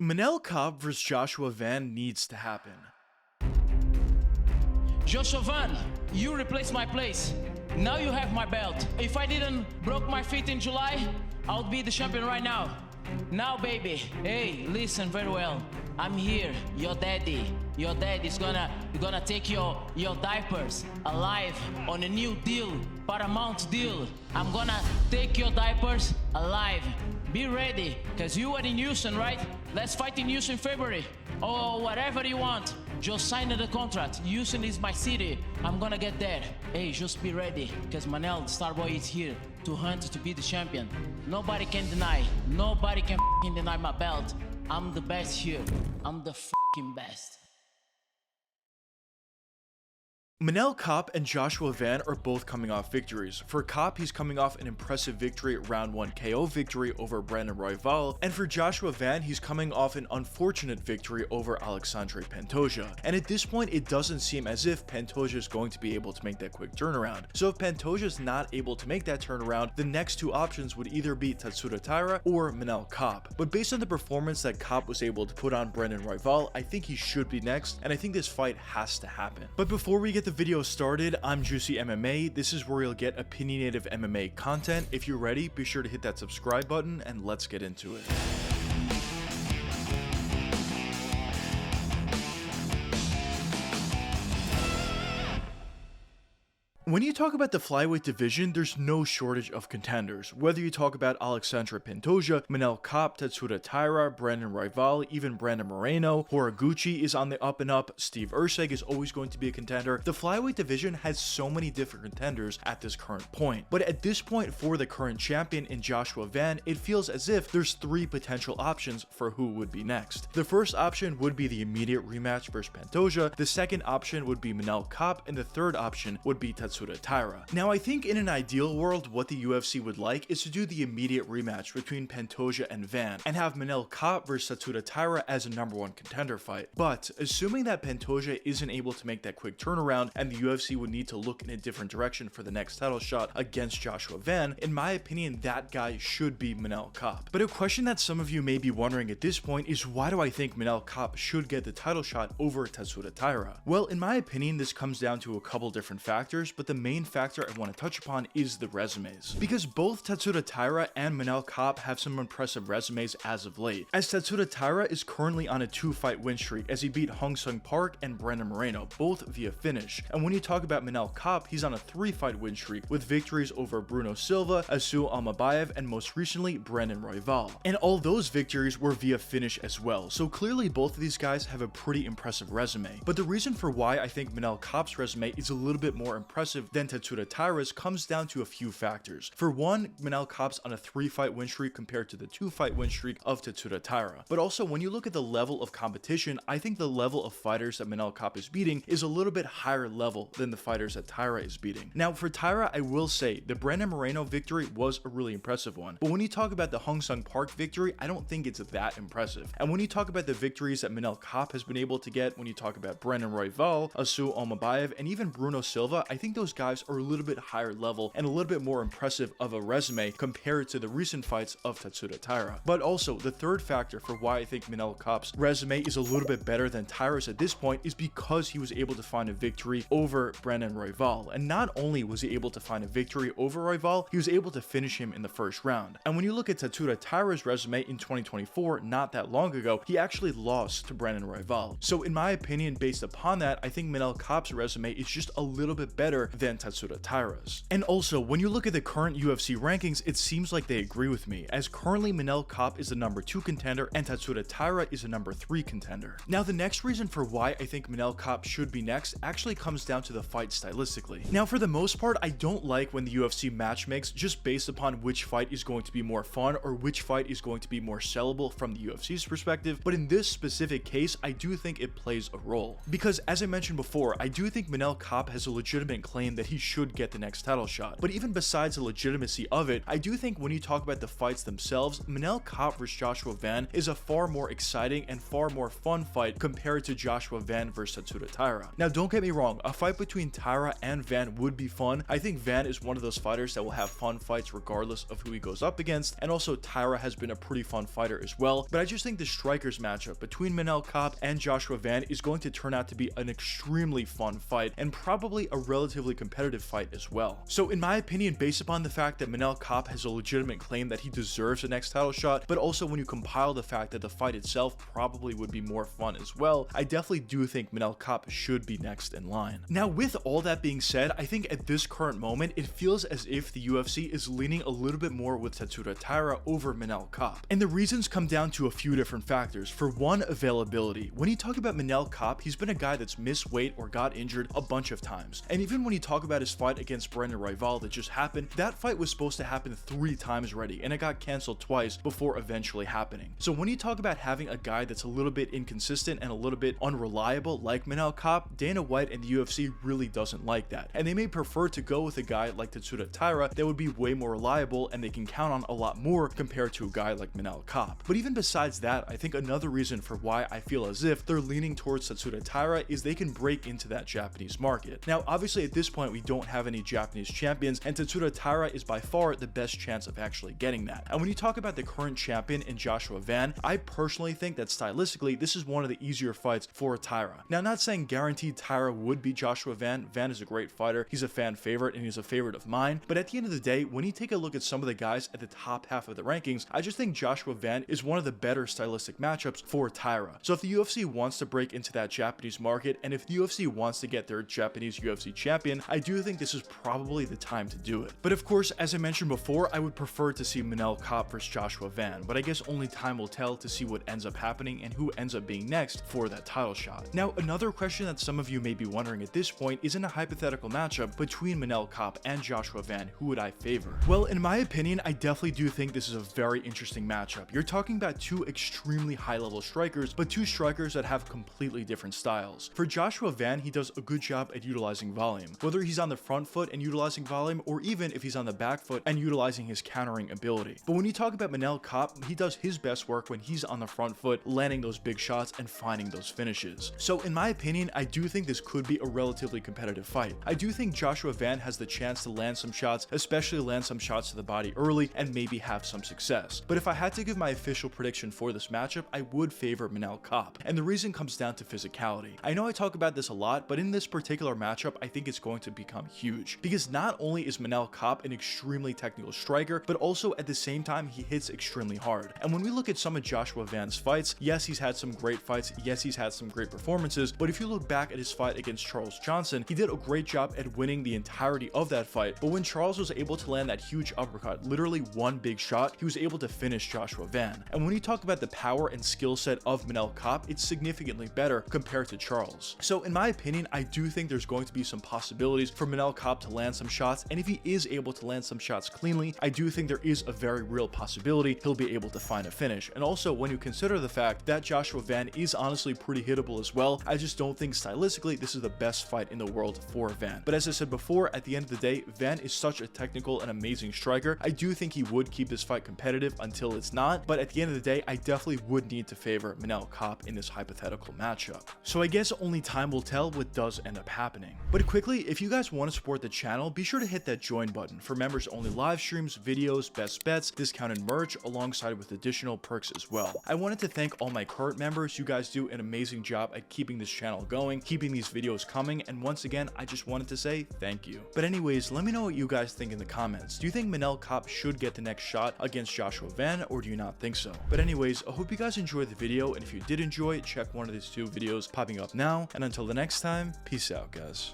Manel Kape vs Joshua Van needs to happen. Joshua Van, you replaced my place. Now you have my belt. If I didn't broke my feet in July, I would be the champion right now. Now, baby, hey, listen very well. I'm here, your daddy. Your dad is gonna take your diapers alive on a new deal, Paramount deal. I'm gonna take your diapers alive. Be ready, cause you are in Houston, right? Let's fight in Houston in February, or whatever you want. Just sign the contract. Houston is my city. I'm gonna get there. Hey, just be ready, cause Manel, Starboy, is here to hunt to be the champion. Nobody can deny. Nobody can deny my belt. I'm the best here. I'm the best. Manel Kape and Joshua Van are both coming off victories. For Kape, he's coming off an impressive victory, round 1 KO victory over Brandon Royval, and for Joshua Van, he's coming off an unfortunate victory over Alexandre Pantoja. And at this point, it doesn't seem as if Pantoja is going to be able to make that quick turnaround. So if Pantoja is not able to make that turnaround, the next two options would either be Tatsuro Taira or Manel Kape. But based on the performance that Kape was able to put on Brandon Royval, I think he should be next, and I think this fight has to happen. But before we get the video started, I'm JuicyMMA. This is where you'll get opinionative MMA content. If you're ready, be sure to hit that subscribe button and let's get into it. When you talk about the flyweight division, there's no shortage of contenders. Whether you talk about Alexandre Pantoja, Manel Kape, Tatsuro Taira, Brandon Royval, even Brandon Moreno, Horiguchi is on the up and up, Steve Erceg is always going to be a contender. The flyweight division has so many different contenders at this current point. But at this point, for the current champion in Joshua Van, it feels as if there's three potential options for who would be next. The first option would be the immediate rematch versus Pantoja, the second option would be Manel Kape, and the third option would be Tatsuro Taira. Now, I think in an ideal world, what the UFC would like is to do the immediate rematch between Pantoja and Van and have Manel Kape versus Tatsuro Taira as a #1 contender fight. But assuming that Pantoja isn't able to make that quick turnaround and the UFC would need to look in a different direction for the next title shot against Joshua Van, in my opinion, that guy should be Manel Kape. But a question that some of you may be wondering at this point is, why do I think Manel Kape should get the title shot over Tatsuro Taira? Well, in my opinion, this comes down to a couple different factors, but the main factor I want to touch upon is the resumes. Because both Tatsuro Taira and Manel Kape have some impressive resumes as of late, as Tatsuro Taira is currently on a 2-fight win streak as he beat Hong Sung Park and Brandon Moreno, both via finish. And when you talk about Manel Kape, he's on a 3-fight win streak with victories over Bruno Silva, Asu Almabayev, and most recently Brandon Royval. And all those victories were via finish as well, so clearly both of these guys have a pretty impressive resume. But the reason for why I think Manel Kape's resume is a little bit more impressive than Tatsuro Taira's comes down to a few factors. For one, Manel Kape's on a 3-fight win streak compared to the 2-fight win streak of Tatsuro Taira. But also, when you look at the level of competition, I think the level of fighters that Manel Kape is beating is a little bit higher level than the fighters that Taira is beating. Now, for Taira, I will say the Brandon Moreno victory was a really impressive one. But when you talk about the Hong Sung Park victory, I don't think it's that impressive. And when you talk about the victories that Manel Kape has been able to get, when you talk about Brandon Royval, Asu Almabayev, and even Bruno Silva, I think those guys are a little bit higher level and a little bit more impressive of a resume compared to the recent fights of Tatsuro Taira. But also, the third factor for why I think Manel Kape's resume is a little bit better than Taira's at this point is because he was able to find a victory over Brandon Royval. And not only was he able to find a victory over Royval, he was able to finish him in the first round. And when you look at Tatsuro Taira's resume in 2024, not that long ago, he actually lost to Brandon Royval. So in my opinion, based upon that, I think Manel Kape's resume is just a little bit better than Tatsuro Taira's. And also, when you look at the current UFC rankings, it seems like they agree with me, as currently Manel Kape is the #2 contender and Tatsuro Taira is a #3 contender. Now, the next reason for why I think Manel Kape should be next actually comes down to the fight stylistically. Now, for the most part, I don't like when the UFC match makes just based upon which fight is going to be more fun or which fight is going to be more sellable from the UFC's perspective, but in this specific case, I do think it plays a role. Because as I mentioned before, I do think Manel Kape has a legitimate claim claim that he should get the next title shot. But even besides the legitimacy of it, I do think when you talk about the fights themselves, Manel Kape vs Joshua Van is a far more exciting and far more fun fight compared to Joshua Van vs Tatsuro Taira. Now don't get me wrong, a fight between Taira and Van would be fun. I think Van is one of those fighters that will have fun fights regardless of who he goes up against, and also Taira has been a pretty fun fighter as well. But I just think the strikers matchup between Manel Kape and Joshua Van is going to turn out to be an extremely fun fight and probably a relatively competitive fight as well. So in my opinion, based upon the fact that Manel Kape has a legitimate claim that he deserves the next title shot, but also when you compile the fact that the fight itself probably would be more fun as well, I definitely do think Manel Kape should be next in line. Now with all that being said, I think at this current moment it feels as if the UFC is leaning a little bit more with Tatsuro Taira over Manel Kape. And the reasons come down to a few different factors. For one, availability. When you talk about Manel Kape, he's been a guy that's missed weight or got injured a bunch of times. And even when you talk about his fight against Brandon Royval that just happened, that fight was supposed to happen 3 times already, and it got canceled twice before eventually happening. So when you talk about having a guy that's a little bit inconsistent and a little bit unreliable like Manel Kape, Dana White and the UFC really doesn't like that. And they may prefer to go with a guy like Tatsuro Taira that would be way more reliable and they can count on a lot more compared to a guy like Manel Kape. But even besides that, I think another reason for why I feel as if they're leaning towards Tatsuro Taira is they can break into that Japanese market. Now obviously at this point we don't have any Japanese champions, and Tatsuro Taira is by far the best chance of actually getting that. And when you talk about the current champion in Joshua Van, I personally think that stylistically this is one of the easier fights for Taira. Now not saying guaranteed Taira would be Joshua Van. Van is a great fighter, he's a fan favorite and he's a favorite of mine, but at the end of the day, when you take a look at some of the guys at the top half of the rankings, I just think Joshua Van is one of the better stylistic matchups for Taira. So if the UFC wants to break into that Japanese market, and if the UFC wants to get their Japanese UFC champion, I do think this is probably the time to do it. But of course, as I mentioned before, I would prefer to see Manel Kape versus Joshua Van, but I guess only time will tell to see what ends up happening and who ends up being next for that title shot. Now another question that some of you may be wondering at this point is, in a hypothetical matchup between Manel Kape and Joshua Van, who would I favor? Well, in my opinion, I definitely do think this is a very interesting matchup. You're talking about two extremely high-level strikers, but two strikers that have completely different styles. For Joshua Van, he does a good job at utilizing volume, whether he's on the front foot and utilizing volume, or even if he's on the back foot and utilizing his countering ability. But when you talk about Manel Kape, he does his best work when he's on the front foot, landing those big shots and finding those finishes. So in my opinion, I do think this could be a relatively competitive fight. I do think Joshua Van has the chance to land some shots, especially land some shots to the body early and maybe have some success. But if I had to give my official prediction for this matchup, I would favor Manel Kape. And the reason comes down to physicality. I know I talk about this a lot, but in this particular matchup, I think it's going to become huge. Because not only is Manel Kape an extremely technical striker, but also at the same time, he hits extremely hard. And when we look at some of Joshua Van's fights, yes, he's had some great fights, yes, he's had some great performances, but if you look back at his fight against Charles Johnson, he did a great job at winning the entirety of that fight. But when Charles was able to land that huge uppercut, literally one big shot, he was able to finish Joshua Van. And when you talk about the power and skill set of Manel Kape, it's significantly better compared to Charles. So in my opinion, I do think there's going to be some possibilities for Manel Kape to land some shots, and if he is able to land some shots cleanly, I do think there is a very real possibility he'll be able to find a finish. And also when you consider the fact that Joshua Van is honestly pretty hittable as well, I just don't think stylistically this is the best fight in the world for Van. But as I said before, at the end of the day, Van is such a technical and amazing striker. I do think he would keep this fight competitive until it's not, but at the end of the day, I definitely would need to favor Manel Kape in this hypothetical matchup. So I guess only time will tell what does end up happening. But quickly, if you guys want to support the channel, be sure to hit that join button for members only live streams, videos, best bets, discounted merch, alongside with additional perks as well. I wanted to thank all my current members. You guys do an amazing job at keeping this channel going, keeping these videos coming, and once again, I just wanted to say thank you. But anyways, let me know what you guys think in the comments. Do you think Manel Kape should get the next shot against Joshua Van, or do you not think so? But anyways, I hope you guys enjoyed the video, and if you did enjoy it, check one of these two videos popping up now, and until the next time, peace out, guys.